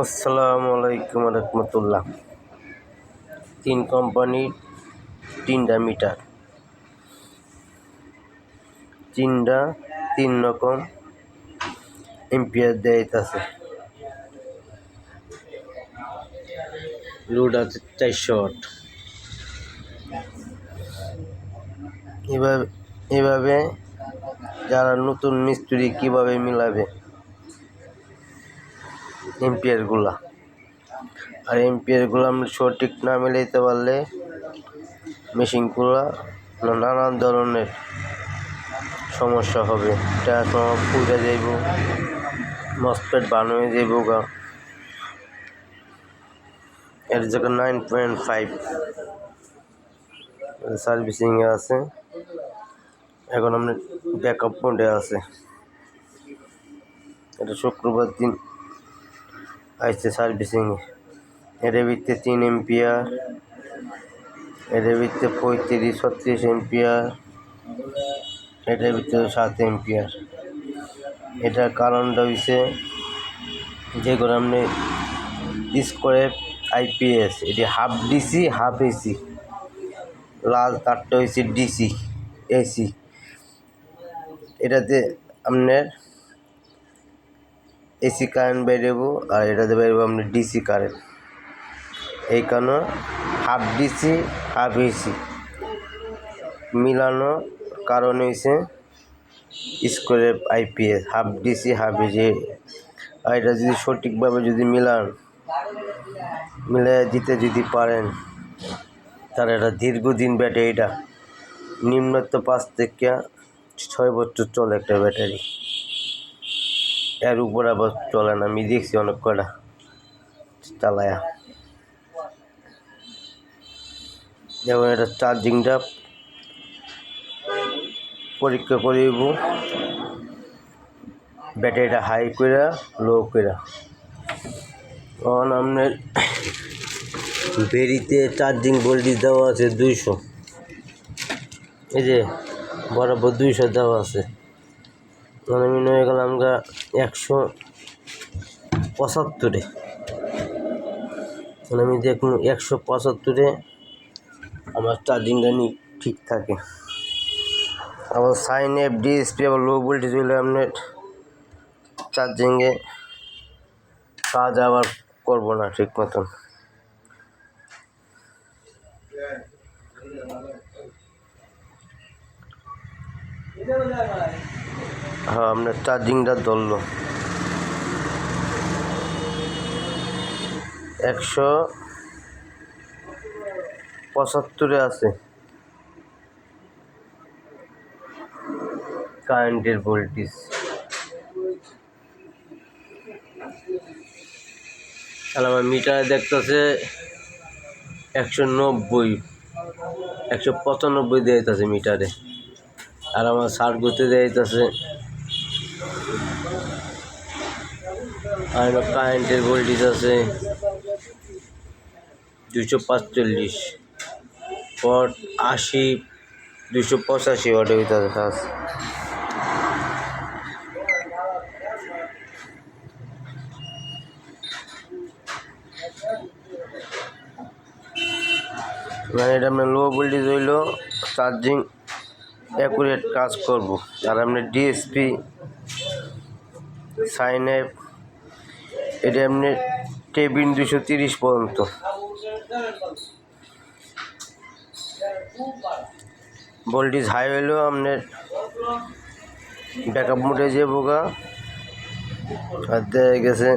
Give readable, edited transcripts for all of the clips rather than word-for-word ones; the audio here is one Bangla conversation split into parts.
আসসালামু আলাইকুম রহমতুল্লাহ। 3 কোম্পানির 3টা মিটার, 3 রকম এম্পিয়ার দেইতাছে। লোড আছে 400 ওয়াট। এভাবে যারা নতুন মিস্ত্রি কিভাবে মিলাবে এম্পিয়ারগুলা, আর এম্পিয়ারগুলো আমরা সঠিক না মিলাইতে পারলে মেশিনগুলা নানান ধরনের সমস্যা হবে। ট্রান্সফর্মার পুড়ে যাইব, মসফেট বান হয়ে যাইব গা। এর জায়গায় 9.5 সার্ভিসিংয়ে আছে। এখন আমরা ব্যাকআপ মোডে আছে। এটা শুক্রবার দিন আসছে সার্ভিসিংয়ে। এর ভিতরে 3 এম্পিয়ার, এর ভিতরে 35-36 এম্পিয়ার, এটার ভিতরে 7 এম্পিয়ার। এটার কারণটা হইছে যেগুলো আপনি স্কোয়ার আইপিএস, এটি হাফ ডিসি হাফ এসি। লাল তারটা হয়েছে ডিসি এসি। এটাতে আপনার এসি কারেন্ট বেরোবো, আর এটাতে বেরোবো আপনার ডিসি কারেন্ট। এই কারণে হাফ ডিসি হাফ এসি মিলানো কারণ হয়েছে square IPS, half DC half AC. আর এটা যদি সঠিকভাবে যদি মিলাই দিতে যদি পারেন, তাহলে এটা দীর্ঘদিন ব্যাটারিটা নিম্নত 5 থেকে 6 বছর চলে একটা ব্যাটারি। এর উপর আবার চলে না, আমি দেখছি অনেক কটা চালায়া। যেমন এটা চার্জিংটা পরীক্ষা করিব, ব্যাটারিটা হাই করে লো করে। তখন আপনার বেরিতে চার্জিং ভোল্টেজ দেওয়া আছে 200, এই যে বরাবর 200 দেওয়া আছে। আমি নিয়ে গেলাম 175-এ। আমি দেখুন 175-এ আমার চার্জিংটা ঠিক থাকে। আবার সাইন এফ ডিএসপি আবার লো ভোল্টেজ হলে আপনার চার্জিংয়ে কাজ আবার করবো না ঠিক মতন। হ্যাঁ, আপনার চার্জিংটা ধরলো 175-এ আছে কারেন্টের ভোল্টেজ। তাহলে আমার মিটারে দেখতেছে 195 দিয়েছে মিটারে, আর আমার সার্কুতে দিয়েছে। আর কারেন্টের ভোল্টেজ আছে 245 ওয়াট, 285 ওয়াটের ভিতরে আছে। মানে এটা আপনার লো ভোল্টেজ হইলো চার্জিং অ্যাকুরেট কাজ করব। আর আপনার ডিএসপি সাইন এফ এটা আপনার টেবিন 230 পর্যন্ত। ভোল্টেজ হাই হইলেও আপনার ব্যাকআপ মোডে যে বোকা, আর দেখা গেছে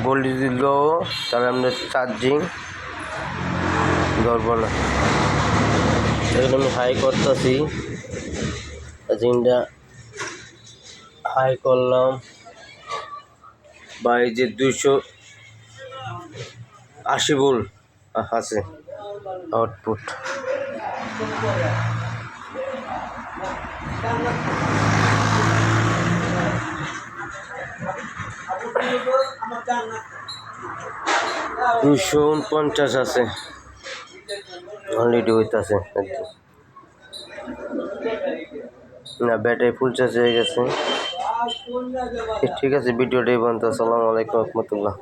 ভোল্টেজ যদি লো, তাহলে আপনার চার্জিং ধরবো না। এখন আমি হাই করতেছি, চার্জিংটা হাই করলাম। বা এই যে 280 ভোল্ট আছে আউটপুট। দুশো 49 আছে অলরেডি হইতাছে। না, ব্যাটারি ফুল চার্জ হয়ে গেছে। ঠিক আছে, ভিডিওটা এই পর্যন্ত। আসসালামু আলাইকুম রহমতুল্লাহ।